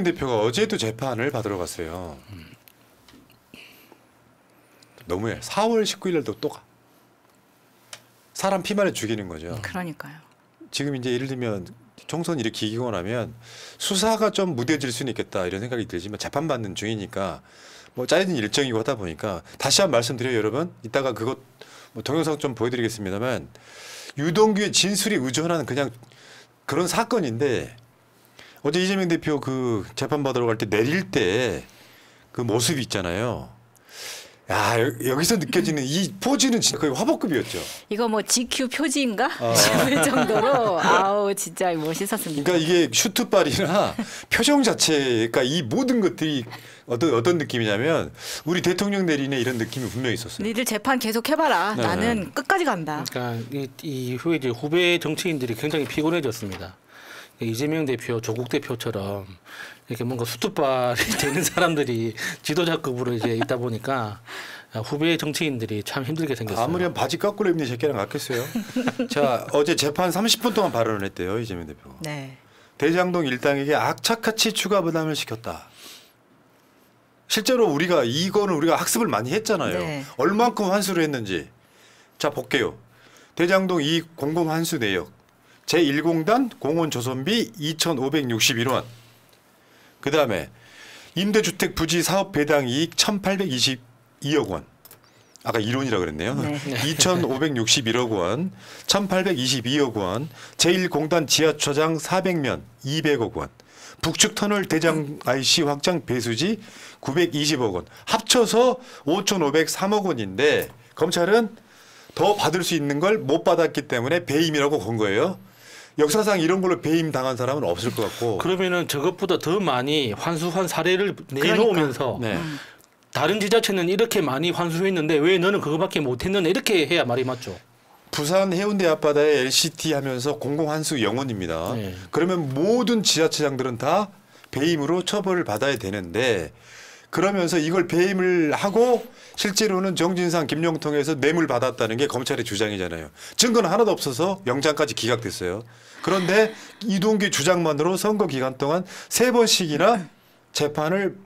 대표가 어제도 재판을 받으러 갔어요. 너무해. 4월 19일 날도 또 가. 사람 피만에 죽이는 거죠. 그러니까요. 지금 이제 예를 들면 총선 이렇게 이기고 나면 수사가 좀 무뎌질 수는 있겠다 이런 생각이 들지만 재판받는 중이니까 뭐 짜여진 일정이고 하다 보니까 다시 한번 말씀드려요, 여러분. 이따가 그것 뭐 동영상 좀 보여드리겠습니다만 유동규의 진술이 의존하는 그냥 그런 사건인데 어제 이재명 대표 그 재판받으러 갈 때 내릴 때 그 모습이 있잖아요. 야, 여기서 느껴지는 이 포즈는 진짜 거의 화보급이었죠. 이거 뭐 GQ 표지인가 싶을 정도로 아우 진짜 멋있었습니다. 그러니까 이게 슈트발이나 표정 자체가 이 모든 것들이 어떤 느낌이냐면 우리 대통령 내리네 이런 느낌이 분명히 있었어요. 니들 재판 계속 해봐라. 네. 나는 끝까지 간다. 그러니까 이 후에 이제 후배 정치인들이 굉장히 피곤해졌습니다. 이재명 대표, 조국 대표처럼 이렇게 뭔가 수트발이 되는 사람들이 지도자급으로 이제 있다 보니까 후배 정치인들이 참 힘들게 생겼어요. 아무리 바지 거꾸로 입는 새끼랑 같겠어요. 자, 어제 재판 30분 동안 발언을 했대요, 이재명 대표. 네. 대장동 일당에게 악착같이 추가 부담을 시켰다. 실제로 이거는 우리가 학습을 많이 했잖아요. 네. 얼만큼 환수를 했는지. 자, 볼게요. 대장동 이익 공공 환수 내역. 제1공단 공원조선비 2,561원. 그다음에 임대주택 부지 사업 배당 이익 1,822억 원. 아까 1원이라고 그랬네요. 네. 2,561억 원, 1,822억 원, 제1공단 지하초장 400면 200억 원, 북측터널 대장 IC 확장 배수지 920억 원. 합쳐서 5,503억 원인데 검찰은 더 받을 수 있는 걸 못 받았기 때문에 배임이라고 건 거예요. 역사상 이런 걸로 배임 당한 사람은 없을 것 같고. 그러면은 저것보다 더 많이 환수한 사례를 내놓으면서 네. 다른 지자체는 이렇게 많이 환수했는데 왜 너는 그거밖에 못했느냐 이렇게 해야 말이 맞죠. 부산 해운대 앞바다에 LCT 하면서 공공환수 영원입니다. 네. 그러면 모든 지자체장들은 다 배임으로 처벌을 받아야 되는데 그러면서 이걸 배임을 하고 실제로는 정진상, 김영통에서 뇌물 받았다는 게 검찰의 주장이잖아요. 증거는 하나도 없어서 영장까지 기각됐어요. 그런데 이동규 주장만으로 선거 기간 동안 3번씩이나 재판을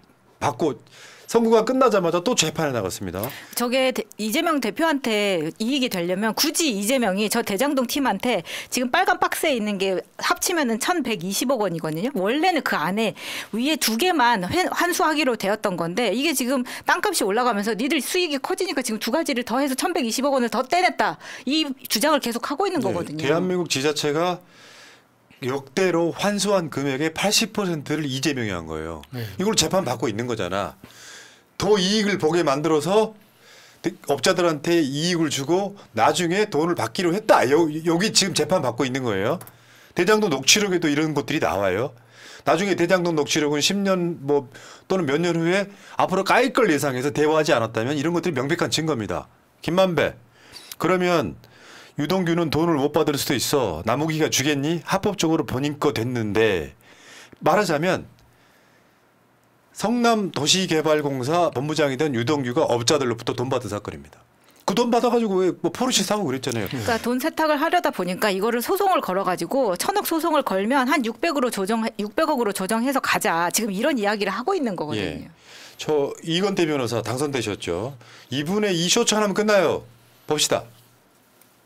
받고 선거가 끝나자마자 또 재판에 나갔습니다. 저게 이재명 대표한테 이익이 되려면 굳이 이재명이 저 대장동 팀한테 지금 빨간 박스에 있는 게 합치면은 1,120억 원이거든요. 원래는 그 안에 위에 2개만 환수하기로 되었던 건데 이게 지금 땅값이 올라가면서 니들 수익이 커지니까 지금 2가지를 더해서 1,120억 원을 더 떼냈다. 이 주장을 계속 하고 있는 거거든요. 대한민국 지자체가 역대로 환수한 금액의 80%를 이재명이 한 거예요. 이걸 재판 받고 있는 거잖아. 더 이익을 보게 만들어서 업자들한테 이익을 주고 나중에 돈을 받기로 했다. 여기 지금 재판 받고 있는 거예요. 대장동 녹취록에도 이런 것들이 나와요. 나중에 대장동 녹취록은 10년 뭐 또는 몇 년 후에 앞으로 까일 걸 예상해서 대화하지 않았다면 이런 것들이 명백한 증거입니다. 김만배. 그러면 유동규는 돈을 못 받을 수도 있어. 남욱이가 주겠니? 합법적으로 본인 거 됐는데 말하자면 성남도시개발공사 본부장이던 유동규가 업자들로부터 돈 받은 사건입니다. 그 돈 받아가지고 왜 뭐 포르쉐 사고 그랬잖아요. 그러니까 돈 세탁을 하려다 보니까 이거를 소송을 걸어가지고 1,000억 소송을 걸면 한 600억으로 조정해서 가자. 지금 이런 이야기를 하고 있는 거거든요. 예. 저 이건태 변호사 당선되셨죠. 이분의 이쇼천 하면 끝나요. 봅시다.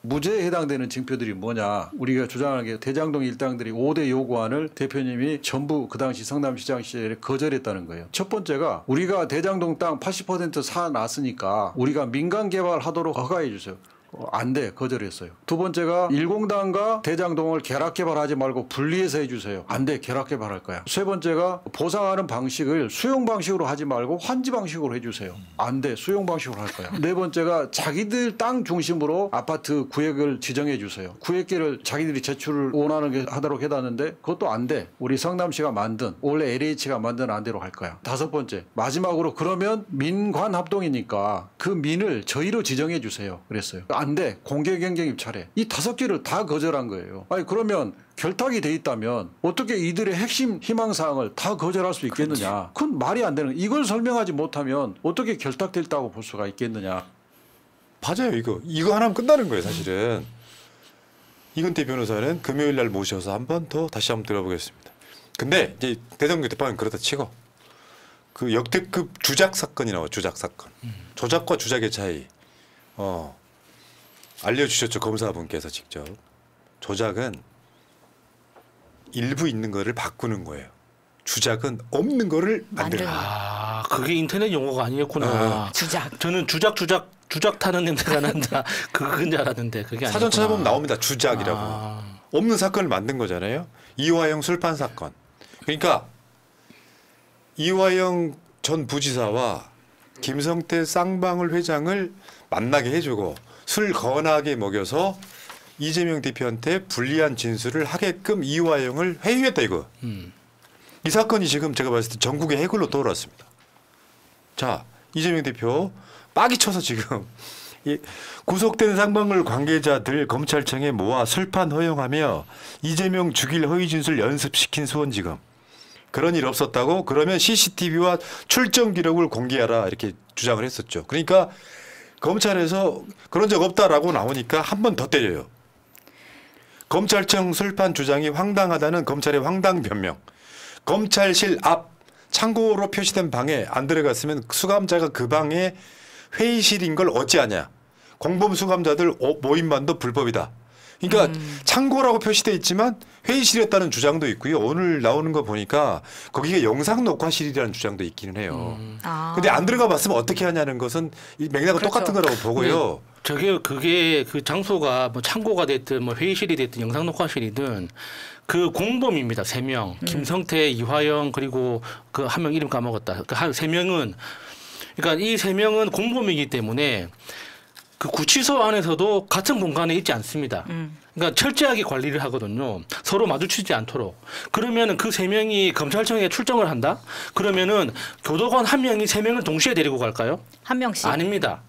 무죄에 해당되는 징표들이 뭐냐. 우리가 주장하는 게 대장동 일당들이 5대 요구안을 대표님이 전부 그 당시 성남시장 시절에 거절했다는 거예요. 첫 번째가 우리가 대장동 땅 80% 사놨으니까 우리가 민간 개발하도록 허가해 주세요. 안 돼. 거절했어요. 두 번째가 일공단과 대장동을 결합 개발하지 말고 분리해서 해주세요. 안 돼. 결합 개발할 거야. 세 번째가 보상하는 방식을 수용 방식으로 하지 말고 환지 방식으로 해주세요. 안 돼. 수용 방식으로 할 거야. 네 번째가 자기들 땅 중심으로 아파트 구획을 지정해 주세요. 구획계를 자기들이 제출을 원하는 게 하도록 해놨는데 그것도 안 돼. 우리 성남시가 만든 원래 LH가 만든 안대로 할 거야. 다섯 번째 마지막으로 그러면 민관 합동이니까 그 민을 저희로 지정해 주세요. 그랬어요. 안 돼. 공개 경쟁 입찰해. 이 5개를 다 거절한 거예요. 아니 그러면 결탁이 돼 있다면 어떻게 이들의 핵심 희망사항을 다 거절할 수 있겠느냐. 그건 말이 안 되는. 이걸 설명하지 못하면 어떻게 결탁됐다고 볼 수가 있겠느냐. 맞아요. 이거 하나면 끝나는 거예요. 사실은. 이건태 변호사는 금요일 날 모셔서 한 번 더 다시 한번 들어보겠습니다. 근데 이제 대장동 대표는 그렇다 치고 그 역대급 주작 사건이 나와. 주작 사건. 조작과 주작의 차이. 알려주셨죠, 검사분께서 직접. 조작은 일부 있는 거를 바꾸는 거예요. 주작은 없는 거를 만드는 거예요. 아, 그게 인터넷 용어가 아니었구나. 주작. 저는 주작 타는 냄새가 난다. 그건 줄 알았는데 그게 아니었구나. 사전 찾아보면 나옵니다. 주작이라고. 없는 사건을 만든 거잖아요. 이화영 술판 사건. 그러니까 이화영 전 부지사와 김성태 쌍방울 회장을 만나게 해주고 술 거나게 먹여서 이재명 대표한테 불리한 진술을 하게끔 이화영을 회유했다 이거. 이 사건이 지금 제가 봤을 때 전국의 해골로 떠올랐습니다. 자, 이재명 대표 빡이 쳐서 지금 이 구속된 쌍방울 관계자들 검찰청에 모아 술판 허용하며 이재명 죽일 허위 진술 연습시킨 수원지검. 그런 일 없었다고 그러면 CCTV와 출정 기록을 공개하라 이렇게 주장을 했었죠. 그러니까 검찰에서 그런 적 없다라고 나오니까 한 번 더 때려요. 검찰청 술판 주장이 황당하다는 검찰의 황당 변명. 검찰실 앞 창고로 표시된 방에 안 들어갔으면 수감자가 그 방에 회의실인 걸 어찌하냐. 공범 수감자들 모임만도 불법이다. 그러니까 창고라고 표시돼 있지만 회의실이었다는 주장도 있고요. 오늘 나오는 거 보니까 거기가 영상 녹화실이라는 주장도 있기는 해요. 근데 안 들어가 봤으면 어떻게 하냐는 것은 이 맥락은 그렇죠. 똑같은 거라고 보고요. 그게 그 장소가 뭐 창고가 됐든 뭐 회의실이 됐든 영상 녹화실이든 그 공범입니다. 3명. 김성태, 이화영 그리고 그 한 명 이름 까먹었다. 그 한 3명은 그러니까 이 3명은 공범이기 때문에 그 구치소 안에서도 같은 공간에 있지 않습니다. 그러니까 철저하게 관리를 하거든요. 서로 마주치지 않도록. 그러면은 그 3명이 검찰청에 출정을 한다? 그러면은 교도관 1명이 3명을 동시에 데리고 갈까요? 1명씩. 아닙니다.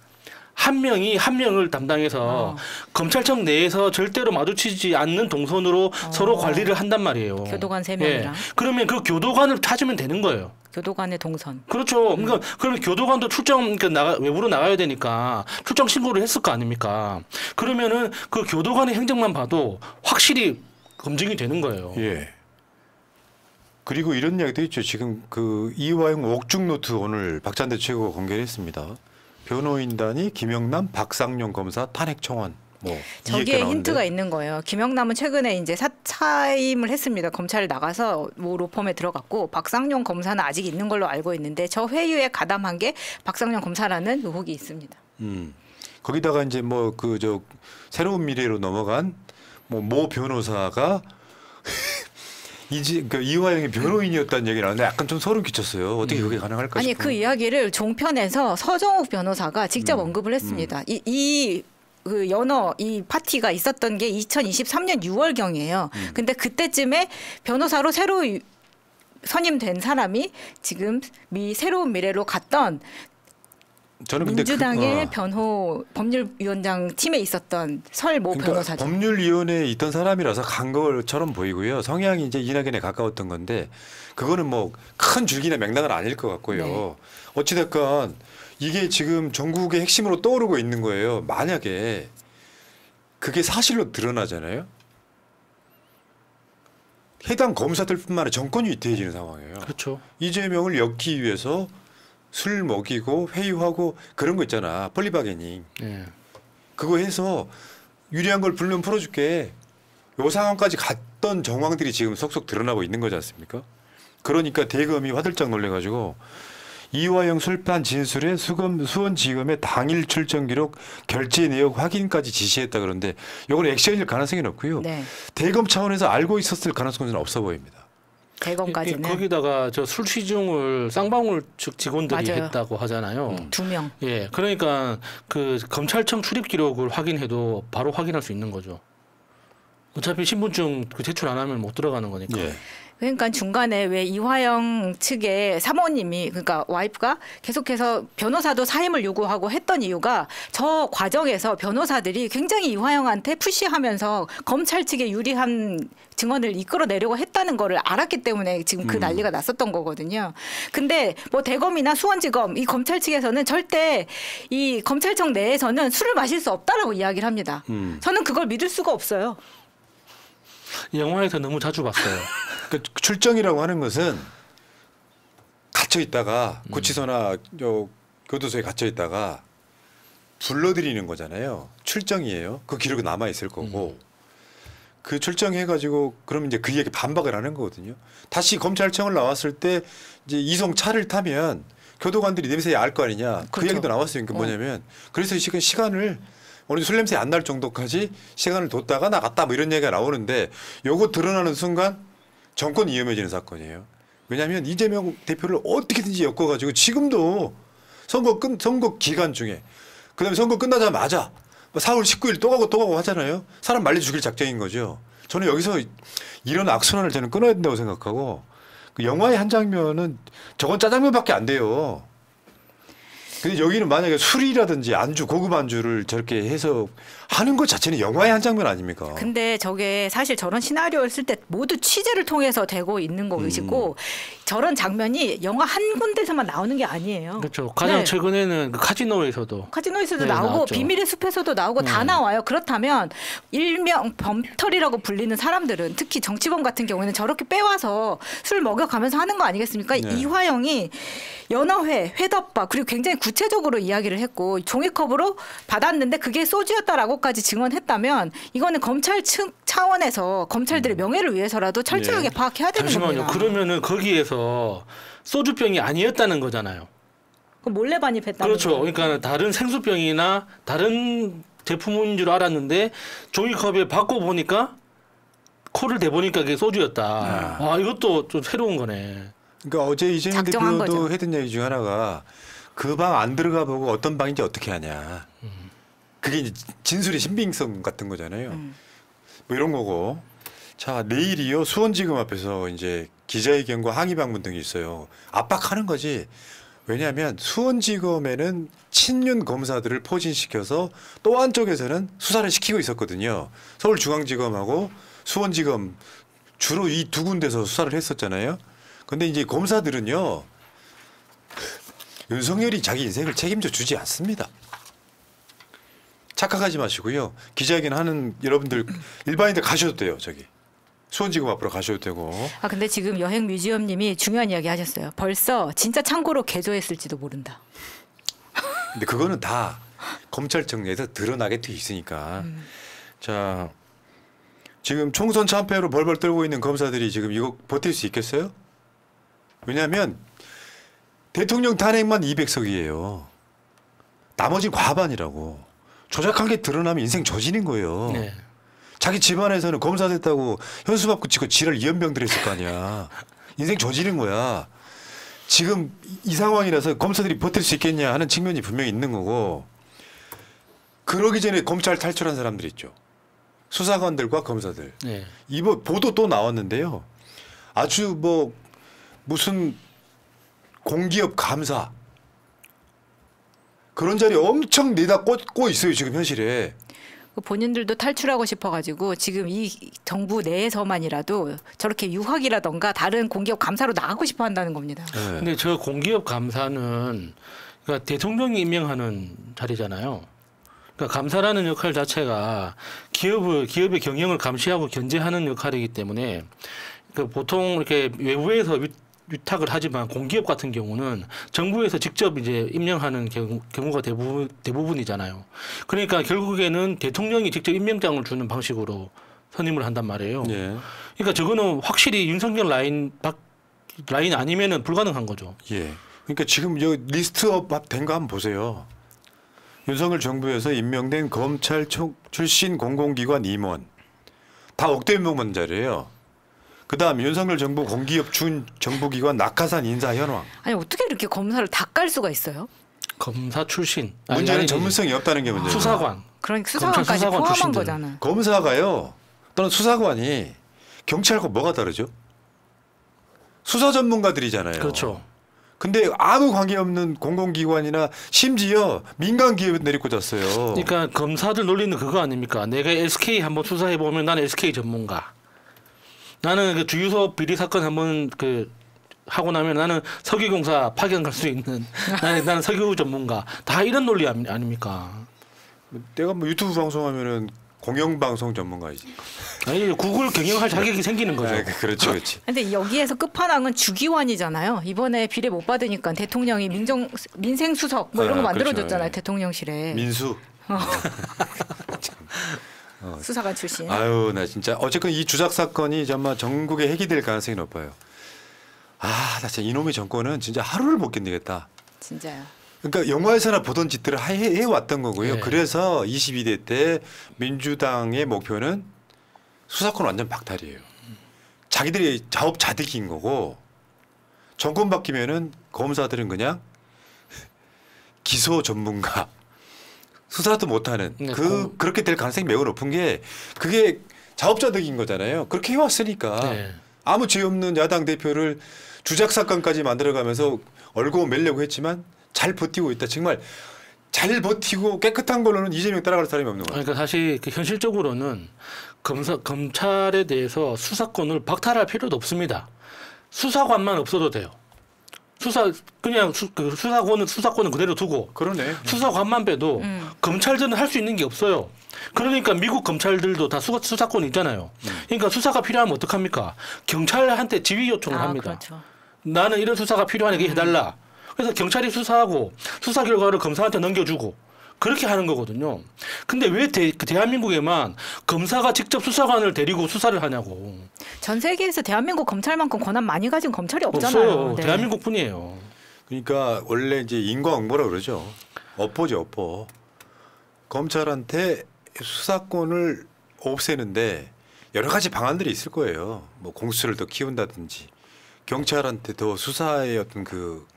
1명이 1명을 담당해서 검찰청 내에서 절대로 마주치지 않는 동선으로 서로 관리를 한단 말이에요. 교도관 3명이랑. 예. 그러면 그 교도관을 찾으면 되는 거예요. 교도관의 동선. 그렇죠. 그러니까 그러면 교도관도 출정 외부로 나가야 되니까 출정 신고를 했을 거 아닙니까? 그러면은 그 교도관의 행적만 봐도 확실히 검증이 되는 거예요. 예. 그리고 이런 이야기도 있죠. 지금 그 이화영 옥중 노트 오늘 박찬대 최고가 공개를 했습니다. 변호인단이 김영남, 박상용 검사 탄핵 청원. 뭐 저기에 힌트가 있는 거예요. 김영남은 최근에 이제 사임을 했습니다. 검찰을 나가서 뭐 로펌에 들어갔고 박상용 검사는 아직 있는 걸로 알고 있는데 저 회유에 가담한 게 박상용 검사라는 의혹이 있습니다. 거기다가 이제 뭐 그 저 새로운 미래로 넘어간 뭐 모 변호사가 그러니까 이화영이 변호인이었다는 얘기를 하는데 약간 좀 소름 끼쳤어요. 어떻게 그게 가능할까 아니 싶어요. 그 이야기를 종편에서 서정욱 변호사가 직접 언급을 했습니다. 그 연어 이 파티가 있었던 게 2023년 6월경이에요. 근데 그때쯤에 변호사로 새로 선임된 사람이 지금 새로운 미래로 갔던 저는 근데 민주당의 법률위원장 팀에 있었던 설모 변호사죠. 법률위원회에 있던 사람이라서 간 것처럼 보이고요. 성향이 이제 이낙연에 가까웠던 건데 그거는 뭐 큰 줄기나 맥락은 아닐 것 같고요. 네. 어찌됐건 이게 지금 전국의 핵심으로 떠오르고 있는 거예요. 만약에 그게 사실로 드러나잖아요. 해당 검사들뿐만 아니라 정권이 위태해지는 상황이에요. 그렇죠. 이재명을 엮기 위해서 술 먹이고 회유하고 그런 거 있잖아. 폴리바게닝. 네. 그거 해서 유리한 걸 불면 풀어줄게. 요 상황까지 갔던 정황들이 지금 속속 드러나고 있는 거지 않습니까? 그러니까 대검이 화들짝 놀래가지고 이화영 술판 진술에 수원지검의 당일 출정 기록 결제 내역 확인까지 지시했다 그러는데 이건 액션일 가능성이 높고요. 네. 대검 차원에서 알고 있었을 가능성은 없어 보입니다. 대검까지는. 거기다가 저 술 시중을 쌍방울 측 직원들이 맞아요. 했다고 하잖아요. 2명. 예, 그러니까 그 검찰청 출입 기록을 확인해도 바로 확인할 수 있는 거죠. 어차피 신분증 그 제출 안 하면 못 들어가는 거니까. 예. 그러니까 중간에 왜 이화영 측의 사모님이 그러니까 와이프가 계속해서 변호사도 사임을 요구하고 했던 이유가 저 과정에서 변호사들이 굉장히 이화영한테 푸시하면서 검찰 측에 유리한 증언을 이끌어내려고 했다는 거를 알았기 때문에 지금 그 난리가 났었던 거거든요. 근데 뭐 대검이나 수원지검 이 검찰 측에서는 절대 이 검찰청 내에서는 술을 마실 수 없다라고 이야기를 합니다. 저는 그걸 믿을 수가 없어요. 영화에서 너무 자주 봤어요. 그 출정이라고 하는 것은 갇혀 있다가 구치소나 교도소에 갇혀 있다가 불러들이는 거잖아요. 출정이에요. 그 기록이 남아 있을 거고 그 출정해가지고 그러면 이제 그에게 반박을 하는 거거든요. 다시 검찰청을 나왔을 때 이제 이송 차를 타면 교도관들이 냄새에 알 거 아니냐. 그 그렇죠. 얘기도 나왔어요. 그러니까 뭐냐면 그래서 시간을 어느 술 냄새 안 날 정도까지 시간을 뒀다가 나갔다 뭐 이런 얘기가 나오는데 요거 드러나는 순간 정권이 위험해지는 사건이에요. 왜냐하면 이재명 대표를 어떻게든지 엮어가지고 지금도 선거 기간 중에 그다음에 선거 끝나자마자 4월 19일 또 가고 하잖아요. 사람 말려 죽일 작정인 거죠. 저는 여기서 이런 악순환을 저는 끊어야 된다고 생각하고 그 영화의 한 장면은 저건 짜장면밖에 안 돼요. 근데 여기는 만약에 술이라든지 안주, 고급 안주를 저렇게 해서 하는 것 자체는 영화의 한 장면 아닙니까? 근데 저게 사실 저런 시나리오를 쓸 때 모두 취재를 통해서 되고 있는 것이고 저런 장면이 영화 한 군데서만 나오는 게 아니에요. 그렇죠. 가장 네. 최근에는 그 카지노에서도 카지노에서도 네, 나오고 나왔죠. 비밀의 숲에서도 나오고 다 나와요. 그렇다면 일명 범털이라고 불리는 사람들은 특히 정치범 같은 경우에는 저렇게 빼와서 술 먹여가면서 하는 거 아니겠습니까? 네. 이화영이 연어회, 회덮밥 그리고 굉장히 구체적으로 이야기를 했고 종이컵으로 받았는데 그게 소주였다라고까지 증언했다면 이거는 검찰 차원에서 검찰들의 명예를 위해서라도 철저하게 네. 파악해야 되는 잠시만요. 겁니다. 그러면은 거기에서 소주병이 아니었다는 거잖아요. 그럼 몰래 반입했다는 그렇죠. 거예요. 그러니까 다른 생수병이나 다른 제품인 줄 알았는데 종이컵에 받고 보니까 코를 대보니까 그게 소주였다. 아 이것도 좀 새로운 거네. 그러니까 어제 이재명 작정한 대표도 거죠. 했던 얘기 중 하나가 그 방 안 들어가 보고 어떤 방인지 어떻게 하냐. 그게 이제 진술의 신빙성 같은 거잖아요. 뭐 이런 거고. 자 내일이요 수원지검 앞에서 이제 기자회견과 항의 방문 등이 있어요. 압박하는 거지. 왜냐하면 수원지검에는 친윤 검사들을 포진시켜서 또 한쪽에서는 수사를 시키고 있었거든요. 서울중앙지검하고 수원지검 주로 이 두 군데서 수사를 했었잖아요. 근데 이제 검사들은요 윤석열이 자기 인생을 책임져 주지 않습니다. 착각하지 마시고요. 기자회견 하는 여러분들 일반인들 가셔도 돼요. 저기 수원지검 앞으로 가셔도 되고. 아 근데 지금 여행 뮤지엄님이 중요한 이야기 하셨어요. 벌써 진짜 창고로 개조했을지도 모른다. 근데 그거는 다 검찰청 내에서 드러나게 돼 있으니까. 자 지금 총선 참패로 벌벌 떨고 있는 검사들이 지금 이거 버틸 수 있겠어요? 왜냐하면 대통령 탄핵만 200석이에요. 나머지 과반이라고. 조작한 게 드러나면 인생 조지는 거예요. 네. 자기 집안에서는 검사 됐다고 현수막 붙이고 지랄 이연병들 했을 거 아니야. 인생 조지는 거야. 지금 이 상황이라서 검사들이 버틸 수 있겠냐 하는 측면이 분명히 있는 거고 그러기 전에 검찰 탈출한 사람들 있죠. 수사관들과 검사들. 네. 이번 보도 또 나왔는데요. 아주 뭐 무슨 공기업 감사 그런 자리 엄청 내다 꽂고 있어요. 지금 현실에. 본인들도 탈출하고 싶어가지고 지금 이 정부 내에서만이라도 저렇게 유학이라던가 다른 공기업 감사로 나가고 싶어 한다는 겁니다. 네. 근데 저 공기업 감사는 그러니까 대통령이 임명하는 자리잖아요. 그러니까 감사라는 역할 자체가 기업의 경영을 감시하고 견제하는 역할이기 때문에 그 보통 이렇게 외부에서 위탁을 하지만 공기업 같은 경우는 정부에서 직접 이제 임명하는 경우가 대부분이잖아요. 그러니까 결국에는 대통령이 직접 임명장을 주는 방식으로 선임을 한단 말이에요. 예. 그러니까 저거는 확실히 윤석열 라인 아니면은 불가능한 거죠. 예. 그러니까 지금 여 리스트업 된 거 한번 보세요. 윤석열 정부에서 임명된 검찰 출신 공공기관 임원 다 억대 임명만 자리예요. 그다음 윤석열 정부 공기업 준 정부기관 낙하산 인사 현황. 아니 어떻게 이렇게 검사를 다 깔 수가 있어요? 검사 출신. 문제는 전문성이 없다는 게 문제예요. 수사관. 그러니까 검찰 수사관까지 수사관 포함한 출신들. 거잖아요. 검사가요 또는 수사관이 경찰과 뭐가 다르죠? 수사 전문가들이잖아요. 그렇죠. 근데 아무 관계없는 공공기관이나 심지어 민간 기업에 내리꽂았어요. 그러니까 검사들 논리는 그거 아닙니까? 내가 SK 한번 수사해 보면 나는 SK 전문가. 나는 그 주유소 비리 사건 한번 그 하고 나면 나는 석유공사 파견 갈 수 있는 나는 석유 전문가. 다 이런 논리 아닙니까? 내가 뭐 유튜브 방송하면은 공영방송 전문가이지. 아니 구글 경영할 자격이 생기는 거죠. 아, 그렇죠, 그렇지. 근데 여기에서 끝판왕은 주기환이잖아요. 이번에 비례 못 받으니까 대통령이 민생수석 뭐 이런 거 만들어줬잖아요. 그렇죠. 대통령실에. 민수. 수사관 출신. 아유, 나 진짜 어쨌건 이 주작 사건이 정말 전국에 해기될 가능성이 높아요. 아, 나 진짜 이놈의 정권은 진짜 하루를 못 견디겠다. 진짜요. 그러니까 영화에서나 보던 짓들을 해왔던 거고요. 네. 그래서 22대 때 민주당의 목표는 수사권 완전 박탈이에요. 자기들이 자업자득인 거고 정권 바뀌면은 검사들은 그냥 기소 전문가 수사도 못하는 네, 그렇게 될 가능성이 매우 높은 게 그게 자업자득인 거잖아요. 그렇게 해왔으니까 네. 아무 죄 없는 야당 대표를 주작 사건까지 만들어가면서 얼고 매려고 했지만 잘 버티고 있다. 정말 잘 버티고 깨끗한 걸로는 이재명 따라갈 사람이 없는 거예요. 그러니까 사실 현실적으로는 검찰에 대해서 수사권을 박탈할 필요도 없습니다. 수사관만 없어도 돼요. 수사권은 그대로 두고 그러네. 수사관만 빼도 검찰들은 할 수 있는 게 없어요. 그러니까 미국 검찰들도 다 수사권이 있잖아요. 그러니까 수사가 필요하면 어떡합니까? 경찰한테 지휘 요청을 합니다. 그렇죠. 나는 이런 수사가 필요하니까 해달라. 그래서 경찰이 수사하고 수사 결과를 검사한테 넘겨주고 그렇게 하는 거거든요. 근데 왜 대한민국에만 검사가 직접 수사관을 데리고 수사를 하냐고. 전 세계에서 대한민국 검찰만큼 권한 많이 가진 검찰이 없잖아요. 없어요. 네. 대한민국뿐이에요. 그러니까 원래 이제 인과응보라 그러죠. 업보죠, 업보. 검찰한테 수사권을 없애는데 여러 가지 방안들이 있을 거예요. 뭐 공수처를 더 키운다든지 경찰한테 더 수사의 어떤 그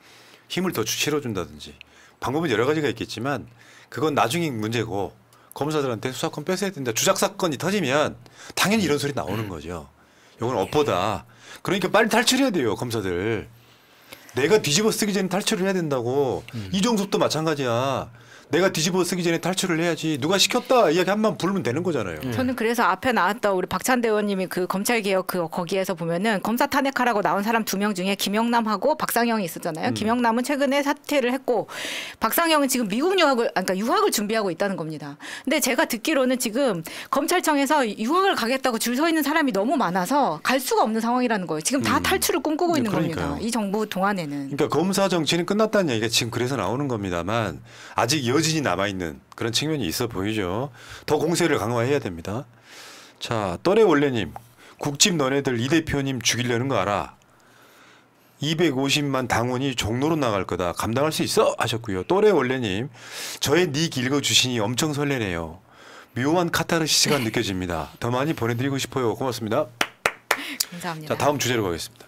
힘을 더 실어준다든지 방법은 여러 가지가 있겠지만 그건 나중에 문제고 검사들한테 수사권 뺏어야 된다. 주작 사건이 터지면 당연히 이런 소리 나오는 거죠. 이건 업보다. 그러니까 빨리 탈출해야 돼요, 검사들. 내가 뒤집어 쓰기 전에 탈출을 해야 된다고. 이종섭도 마찬가지야. 내가 뒤집어 쓰기 전에 탈출을 해야지. 누가 시켰다 이야기 한번 부르면 되는 거잖아요. 저는 그래서 앞에 나왔던 우리 박찬대 의원님이 그 검찰개혁 거기에서 보면은 검사 탄핵하라고 나온 사람 2명 중에 김영남하고 박상영이 있었잖아요. 김영남은 최근에 사퇴를 했고 박상영은 지금 미국 그러니까 유학을 준비하고 있다는 겁니다. 근데 제가 듣기로는 지금 검찰청에서 유학을 가겠다고 줄 서 있는 사람이 너무 많아서 갈 수가 없는 상황이라는 거예요. 지금 다 탈출을 꿈꾸고 있는 그러니까요. 겁니다. 이 정부 동안에는. 그러니까 검사 정치는 끝났다는 얘기가 지금 그래서 나오는 겁니다만 아직 여진이 남아있는 그런 측면이 있어 보이죠. 더 공세를 강화해야 됩니다. 자, 또래 원래님, 국집 너네들 이 대표님 죽이려는 거 알아. 250만 당원이 종로로 나갈 거다. 감당할 수 있어? 하셨고요. 또래 원래님, 저의 닉 읽어주시니 엄청 설레네요. 묘한 카타르시스가 느껴집니다. 더 많이 보내드리고 싶어요. 고맙습니다. 감사합니다. 자, 다음 주제로 가겠습니다.